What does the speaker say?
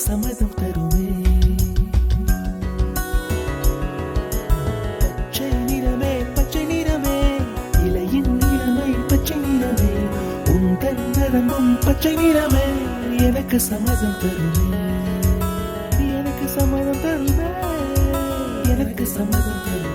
சம்மதம் தருமே. பச்சை நிறமே பச்சை நிறமே, இலையின் நிறமை பச்சை நிறமே, உந்தன் நரம்பும் பச்சை நிறமே, எனக்கு சம்மதம் தருமே, எனக்கு சம்மதம் தருமே, எனக்கு சம்மதம் தருமே.